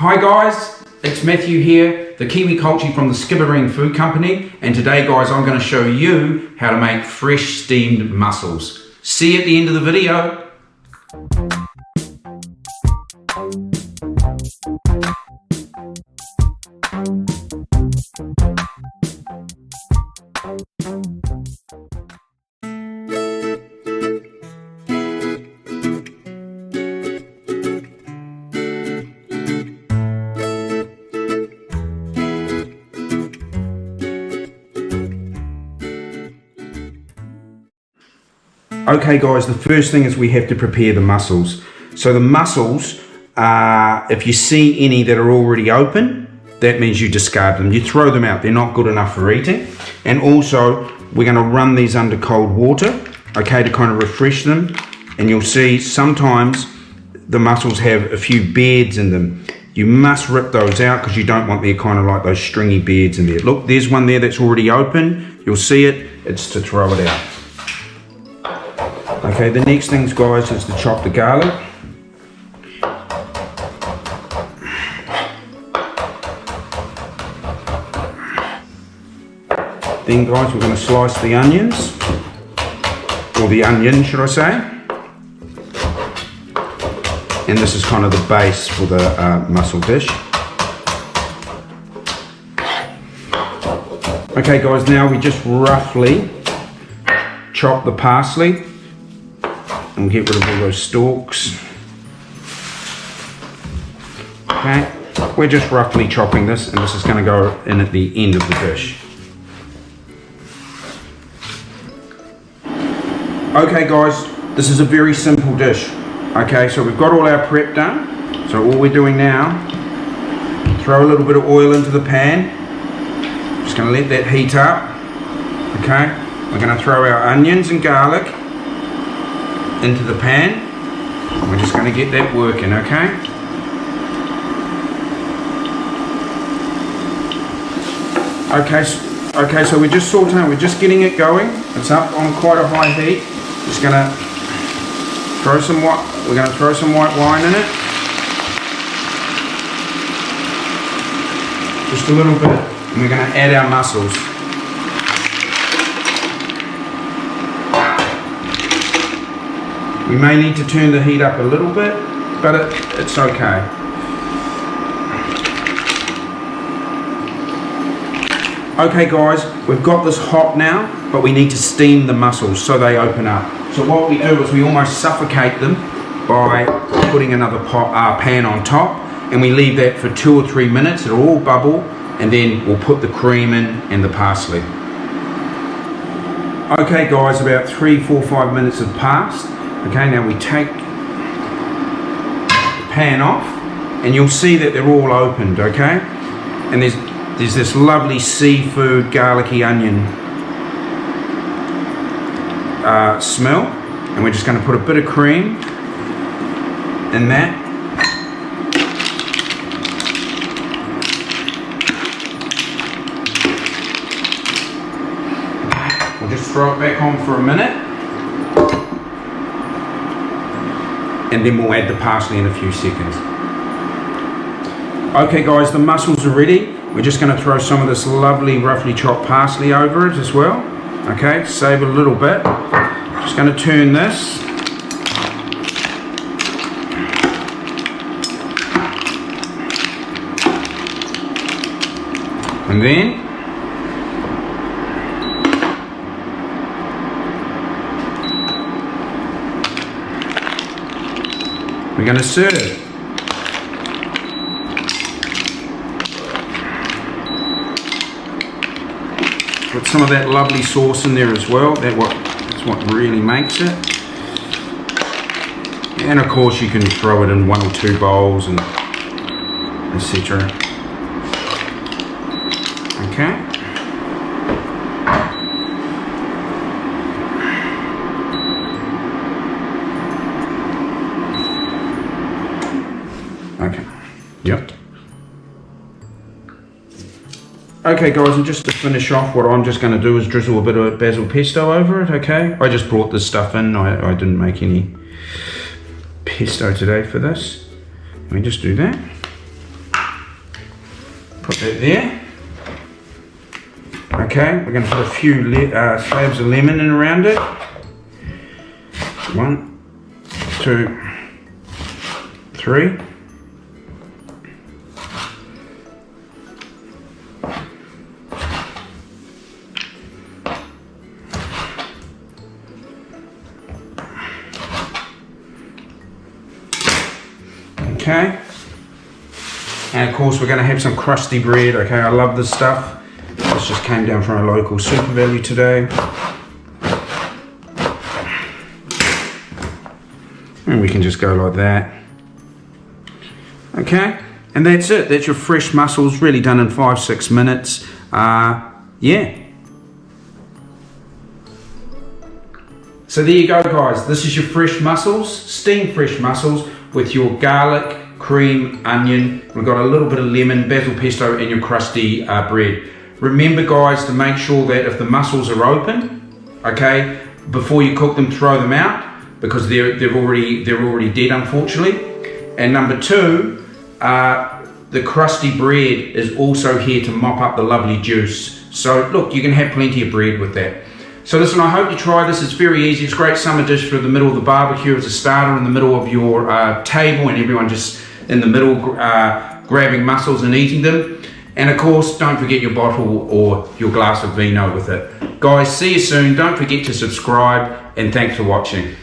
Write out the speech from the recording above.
Hi guys, it's Matthew here, the Kiwi Culchie from the Skibbereen Food Company, and today guys I'm going to show you how to make fresh steamed mussels. See you at the end of the video. Okay guys, the first thing is we have to prepare the mussels. So the mussels, if you see any that are already open, that means you discard them. You throw them out, they're not good enough for eating. And also, we're going to run these under cold water, okay, to kind of refresh them. And you'll see sometimes the mussels have a few beards in them. You must rip those out because you don't want there kind of like those stringy beards in there. Look, there's one there that's already open. You'll see it, it's to throw it out. Okay, the next thing, guys, is to chop the garlic. Then, guys, we're going to slice the onions, or the onion, should I say. And this is kind of the base for the mussel dish. Okay, guys, now we just roughly chop the parsley. And get rid of all those stalks. Okay, we're just roughly chopping this, and this is going to go in at the end of the dish. Okay guys, this is a very simple dish. Okay, so we've got all our prep done. So all we're doing now, throw a little bit of oil into the pan. Just going to let that heat up. Okay, we're going to throw our onions and garlic into the pan. We're just going to get that working, okay? Okay, so we're just sauteing, we're just getting it going. It's up on quite a high heat. Just going to throw some white, we're going to throw some white wine in it. Just a little bit, and we're going to add our mussels. We may need to turn the heat up a little bit, but it's okay. Okay guys, we've got this hot now, but we need to steam the mussels so they open up. So what we do is we almost suffocate them by putting another pan on top, and we leave that for 2 or 3 minutes. It'll all bubble, and then we'll put the cream in and the parsley. Okay guys, about 3, 4, 5 minutes have passed. Okay, now we take the pan off, and you'll see that they're all opened, okay? And there's this lovely seafood, garlicky onion smell, and we're just going to put a bit of cream in that. We'll just throw it back on for a minute. And then we'll add the parsley in a few seconds. Okay guys, the mussels are ready. We're just going to throw some of this lovely roughly chopped parsley over it as well. Okay, save a little bit. Just going to turn this. And then we're going to serve. Put some of that lovely sauce in there as well. That's what really makes it. And of course you can throw it in 1 or 2 bowls and etc. Okay. Okay. Yep. Okay guys, and just to finish off, what I'm just going to do is drizzle a bit of basil pesto over it, okay? I just brought this stuff in, I didn't make any pesto today for this. Let me just do that. Put that there. Okay, we're going to put a few slabs of lemon in around it. 1, 2, 3. Okay, and of course we're going to have some crusty bread. Okay, I love this stuff. This just came down from a local super value today. And we can just go like that. Okay, and that's it. That's your fresh mussels, really done in 5-6 minutes. Yeah. So there you go, guys. This is your fresh mussels, steamed fresh mussels with your garlic, cream, onion. We've got a little bit of lemon, basil pesto, and your crusty bread. Remember, guys, to make sure that if the mussels are open, okay, before you cook them, throw them out because they're already dead, unfortunately. And number 2, the crusty bread is also here to mop up the lovely juice. So look, you can have plenty of bread with that. So listen, I hope you try this. It's very easy. It's a great summer dish for the middle of the barbecue as a starter in the middle of your table, and everyone just in the middle grabbing mussels and eating them. And of course, don't forget your bottle or your glass of vino with it. Guys, see you soon. Don't forget to subscribe, and thanks for watching.